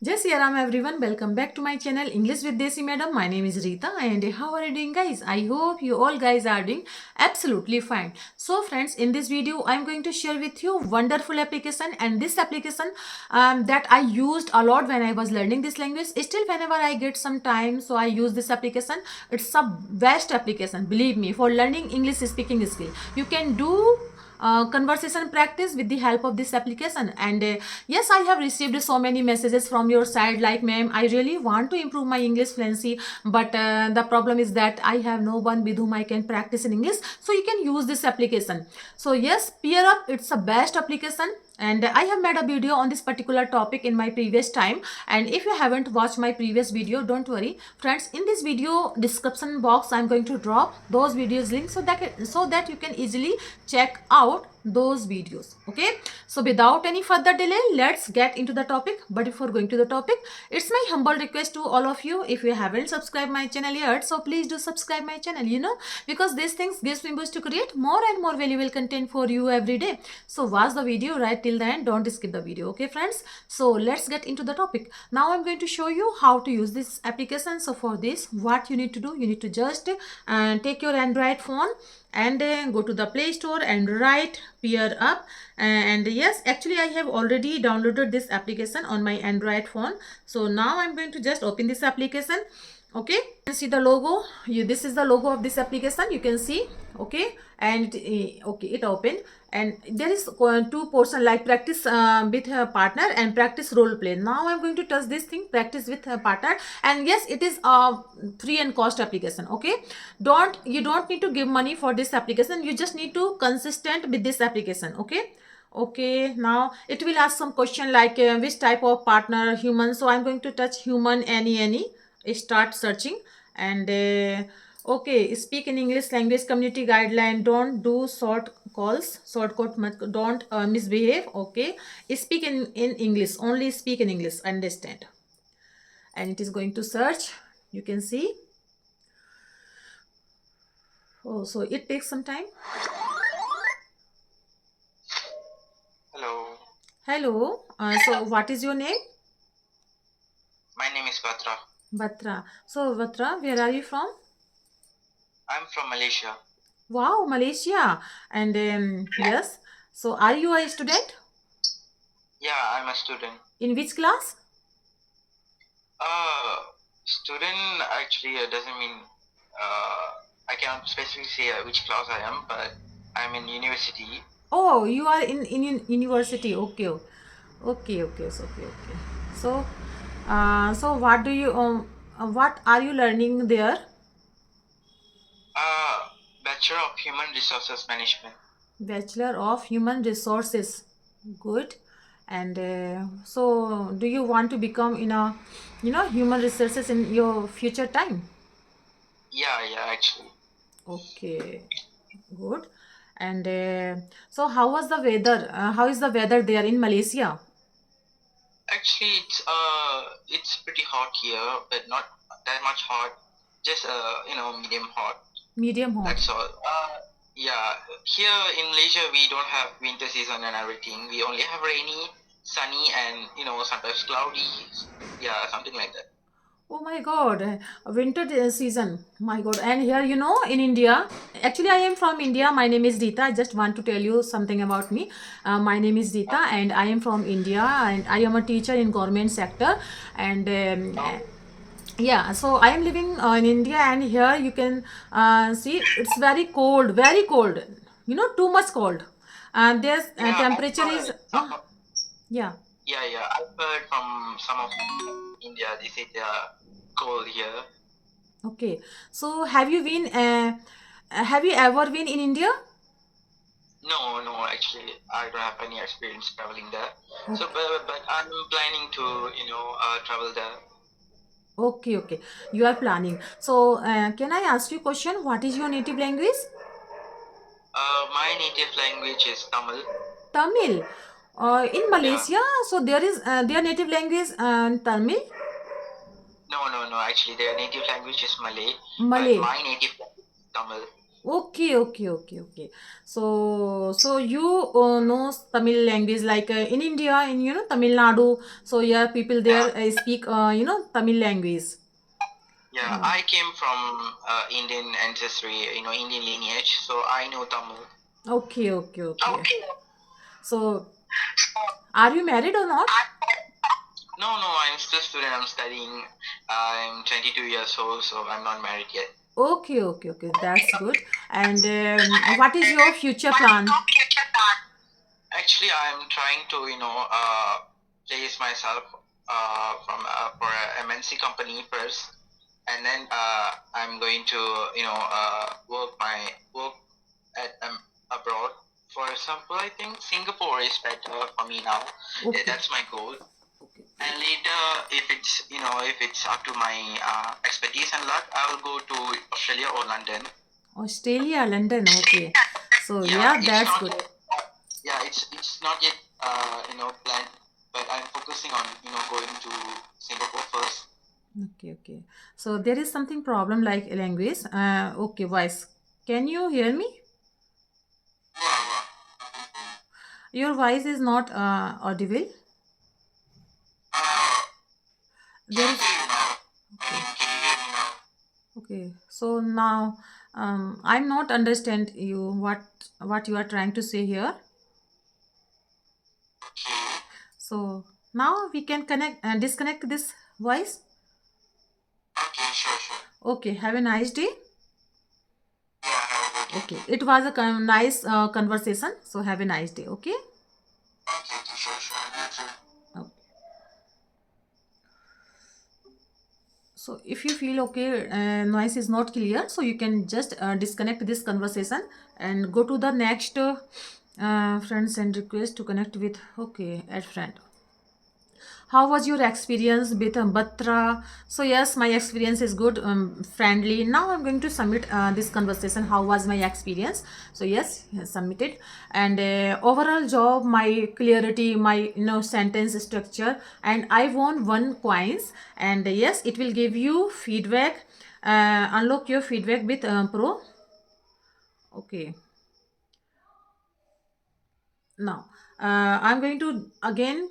Jai Sri Ram everyone, welcome back to my channel English with Desi Madam. My name is Rita and how are you doing guys? I hope you all guys are doing absolutely fine. So friends, in this video I am going to share with you wonderful application, and this application that I used a lot when I was learning this language. Still whenever I get some time, so I use this application. It's a best application, believe me, for learning English speaking skill. You can do conversation practice with the help of this application. And yes, I have received so many messages from your side like, ma'am, I really want to improve my English fluency, but the problem is that I have no one with whom I can practice in English. So you can use this application. So yes, Peer Up, it's a best application, and I have made a video on this particular topic in my previous time. And if you haven't watched my previous video, don't worry friends, in this video description box I'm going to drop those videos links so that you can easily check out those videos. Okay, so without any further delay, let's get into the topic. But before going to the topic, it's my humble request to all of you, if you haven't subscribed my channel yet, so please do subscribe my channel, because these things gives me boost to create more and more valuable content for you every day. So watch the video right till the end, don't skip the video. Okay friends, so let's get into the topic. Now I'm going to show you how to use this application. So for this, what you need to do, you need to just take your Android phone and go to the Play Store and write Peer Up. And yes, actually I have already downloaded this application on my Android phone. So now I'm going to just open this application. Okay, you can see the logo. This is the logo of this application, you can see. Okay, and okay, it opened, and there is two portion like practice with a partner and practice role play. Now I'm going to touch this thing, practice with a partner. And yes, it is a free and cost application. Okay, you don't need to give money for this application, you just need to consistent with this application. Okay, now it will ask some question like which type of partner, human. So I'm going to touch human, any, start searching. And okay, speak in English language community guideline, don't do short calls, shortcut, don't misbehave. Okay, speak in English, only speak in English, understand. And it is going to search, you can see. Oh, so it takes some time. Hello, so what is your name? My name is Batra. Batra. So Batra, where are you from? I'm from Malaysia. Wow, Malaysia. And yes, so are you a student? Yeah, I'm a student. In which class? Student actually doesn't mean I cannot specifically say which class I am, but I'm in university. Oh, you are in university. Okay, okay. So, so what do you what are you learning there? Bachelor of Human Resources Management. Bachelor of Human Resources. Good. And so, do you want to become in a human resources in your future time? Yeah, actually. Okay, good. And so, how was the weather? How is the weather there in Malaysia? Actually, it's pretty hot here, but not that much hot. Just medium hot. Medium hot. That's all. Yeah, here in Malaysia we don't have winter season and everything. We only have rainy, sunny, and sometimes cloudy. Yeah, something like that. Oh my God, winter season. My God. And here, in India, actually, I am from India. My name is Rita. I just want to tell you something about me. My name is Rita, and I am from India, and I am a teacher in government sector. And yeah, so I am living in India, and here you can see it's very cold, very cold. Too much cold. And there's Yeah, temperature is yeah. yeah. I've heard from some of India. They say they are cold here. Okay. So have you been? Have you ever been in India? No, actually, I don't have any experience traveling there. So, but I'm planning to travel there. Okay. You are planning. So can I ask you a question? What is your native language? My native language is Tamil. Tamil. In Malaysia, so there is their native language Tamil. No. Actually, their native language is Malay. Malay. But my native language is Tamil. Okay, okay, okay, okay. So you know Tamil language like in India, in Tamil Nadu. So yeah, people Yeah, there speak Tamil language. yeah. Uh, I came from Indian ancestry, Indian lineage, so I know Tamil. okay, okay, okay. Okay. So are you married or not? No, no, I'm still student. I'm studying. I'm 22 years old, so I'm not married yet. Okay, okay, okay. That's good. And what is your future plan? Actually, I'm trying to, place myself from for a MNC company first, and then I'm going to, work at abroad. For example, I think Singapore is better for me now. Okay. That's my goal. Okay. And later, if it's up to my expertise and luck, I will go to Australia or London. Australia, London. Okay. So Yeah, yeah, it's that's not good. yet. Yeah, it's not yet planned, but I'm focusing on going to Singapore first. Okay, okay. So there is something problem like language. Okay, voice. Can you hear me? Yeah, Your voice is not audible. yeah. There Can is. hear you now. Okay. Can you hear me now? Okay. So now I'm not understand you what you are trying to say here. Okay. So now we can connect and disconnect this voice. Okay, sure, sure. Okay. Have a nice day. Yeah, have a good day Okay. too. It was a nice conversation. So have a nice day. Okay. Okay, okay, sure, sure. You too. Okay. So if you feel okay, noise is not clear, so you can just disconnect this conversation and go to the next friends and request to connect with. Okay, add friend. How was your experience with Batra? So yes, my experience is good, friendly. Now I'm going to submit this conversation. How was my experience? So yes, submitted. And overall job, my clarity, my sentence structure, and I won 1 coins. And yes, it will give you feedback. Unlock your feedback with Pro. Okay. Now I'm going to again.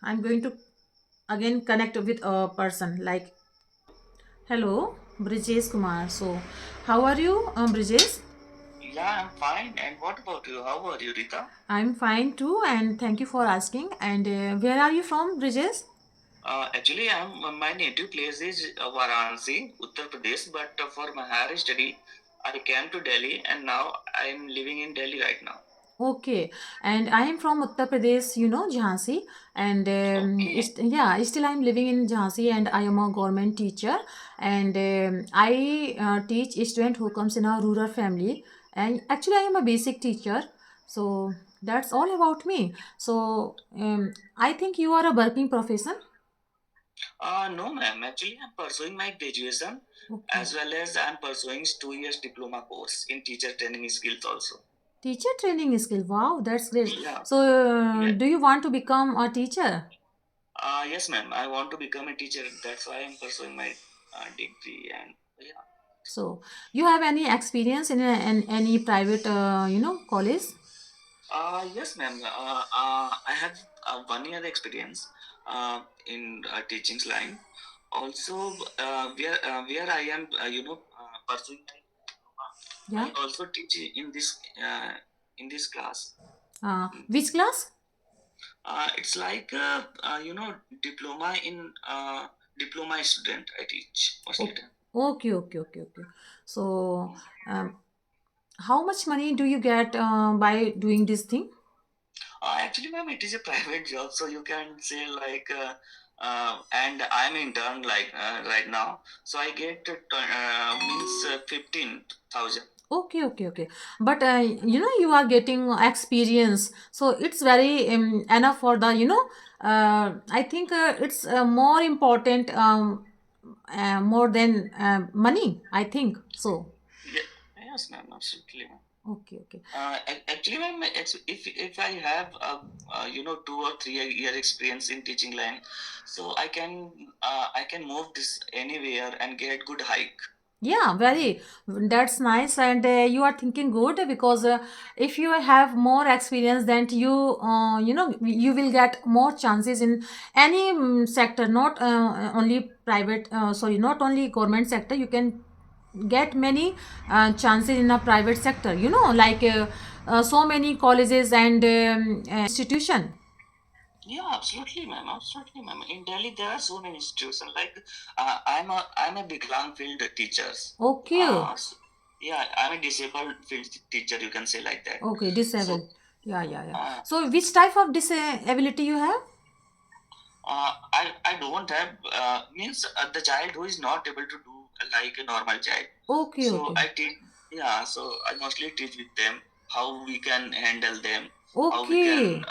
I'm going to again connect with a person like. Hello, Brijesh Kumar. So, how are you, Brijesh? Yeah, I'm fine. And what about you? How are you, Rita? I'm fine too, and thank you for asking. And where are you from, Brijesh? Actually, my native place is Varanasi, Uttar Pradesh. But for my higher study, I came to Delhi, and now I'm living in Delhi right now. Okay, and I am from Uttar Pradesh, Jhansi, and Okay. yeah, still I'm living in Jhansi, and I am a government teacher, and I teach a student who comes in a rural family, and actually I am a basic teacher, so that's all about me. So I think you are a working profession. No, ma'am. Actually, I'm pursuing my graduation Okay. as well as I'm pursuing 2 years diploma course in teacher training skills also. Teacher training skill. Wow, that's great. Yeah. So, Yeah. do you want to become a teacher? Yes, ma'am. I want to become a teacher. That's why I'm pursuing my degree and yeah. So, you have any experience in any private, college? Yes, ma'am. I have 1 year experience in teaching line. Also, where I am, pursuing my diploma, Yeah. I also teach in this class. Which class? It's like diploma in diploma student. I teach mostly. Oh, okay, okay, okay, okay. So, how much money do you get by doing this thing? Actually, ma'am, it is a private job, so you can say like, and I'm intern like right now, so I get means 15,000. Okay, okay, okay. But you are getting experience, so it's very enough for the I think it's more important more than money. I think so. Yeah, yes, ma'am, absolutely. Okay, okay. Actually, ma'am, if I have 2 or 3 year experience in teaching line, so I can move this anywhere and get good hike. Yeah, very. That's nice, and you are thinking good because if you have more experience, then you will get more chances in any sector, not only private. Sorry, not only government sector. You can get many chances in a private sector. Like so many colleges and institution. Yeah, absolutely, ma'am. Absolutely, ma'am. In Delhi, there are so many institutions. Like, I'm a Biklang field teachers. Okay, So, yeah, I'm a disabled field teacher. You can say like that. okay, So, disabled. Yeah, yeah, yeah. uh, So, which type of disability you have? I don't have means the child who is not able to do like a normal child. Okay, So okay. I teach. Yeah, so I mostly teach with them how we can handle them, how we can. Okay.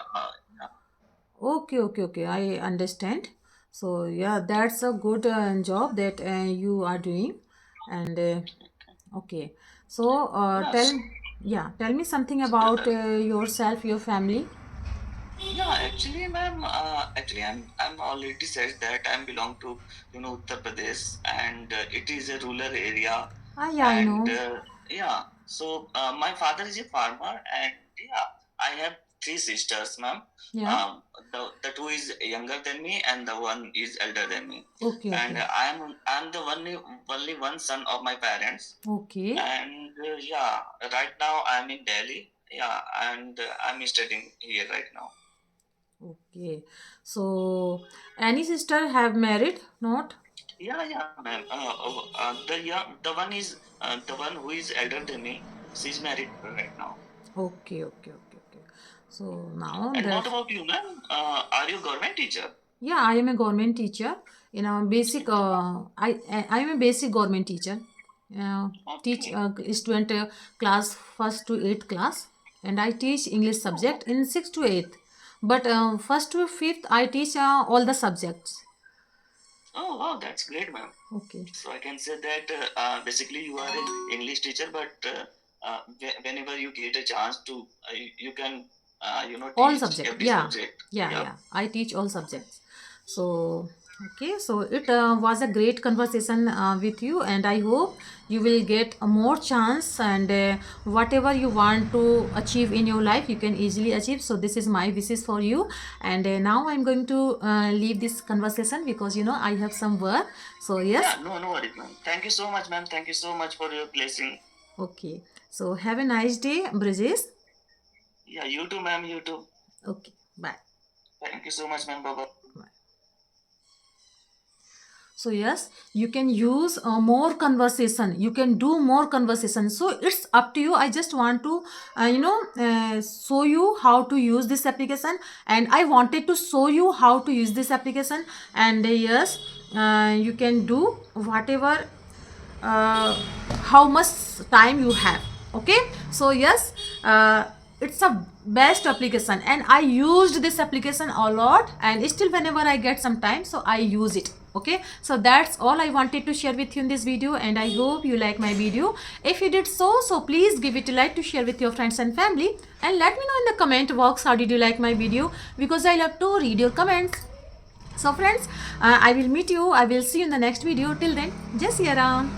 Okay, okay, okay. I understand. So, yeah, that's a good job that you are doing. And okay. So, Yes. tell me something about Uh, yourself, your family. Yeah, actually, ma'am, I'm already said that I belong to Uttar Pradesh, and it is a rural area, Ah, yeah, I and know. yeah. So my father is a farmer, and yeah, I have three sisters, ma'am. Yeah. The two is younger than me, and the one is elder than me, Okay, and okay. I'm the only one son of my parents, Okay. and yeah, right now I'm in Delhi, yeah, and I'm studying here right now. Okay. So, any sister have married? Not? Yeah, yeah, ma'am. The one who is elder than me. She's married right now. Okay, okay, okay, okay. So now And what that about you, ma'am? Are you government teacher? yeah, I am a government teacher in a basic. I am a basic government teacher. Teach Okay. student class first to eighth class, and I teach English Oh, subject in sixth to eighth. But first to fifth, I teach all the subjects. oh, wow, that's great, ma'am. Okay, So I can say that basically you are an English teacher, but whenever you get a chance to, you can, all teach subject. every Yeah, subject. yeah, Yeah. yeah. I teach all subjects. So okay, so it was a great conversation with you, and I hope you will get a more chance, and whatever you want to achieve in your life you can easily achieve. So this is my wishes for you, and now I'm going to leave this conversation because I have some work. So yes. Yeah, no, no worries, ma'am. Thank you so much, ma'am. Thank you so much for your blessing. Okay, so have a nice day, Bridges. Yeah, you too, ma'am. You too. Okay, bye. Thank you so much, ma'am. Bye bye. Bye. So yes, you can use more conversation, you can do more conversation, so it's up to you. I just want to show you how to use this application, and I wanted to show you how to use this application. And yes, you can do whatever, uh, how much time you have. Okay, so yes, it's a best application, and I used this application a lot, and still whenever I get some time, so I use it. Okay, so that's all I wanted to share with you in this video, and I hope you like my video. If you did so please give it a like to share with your friends and family, and let me know in the comment box how did you like my video, because I love to read your comments. So friends, I will meet you, I will see you in the next video. Till then, just see you around.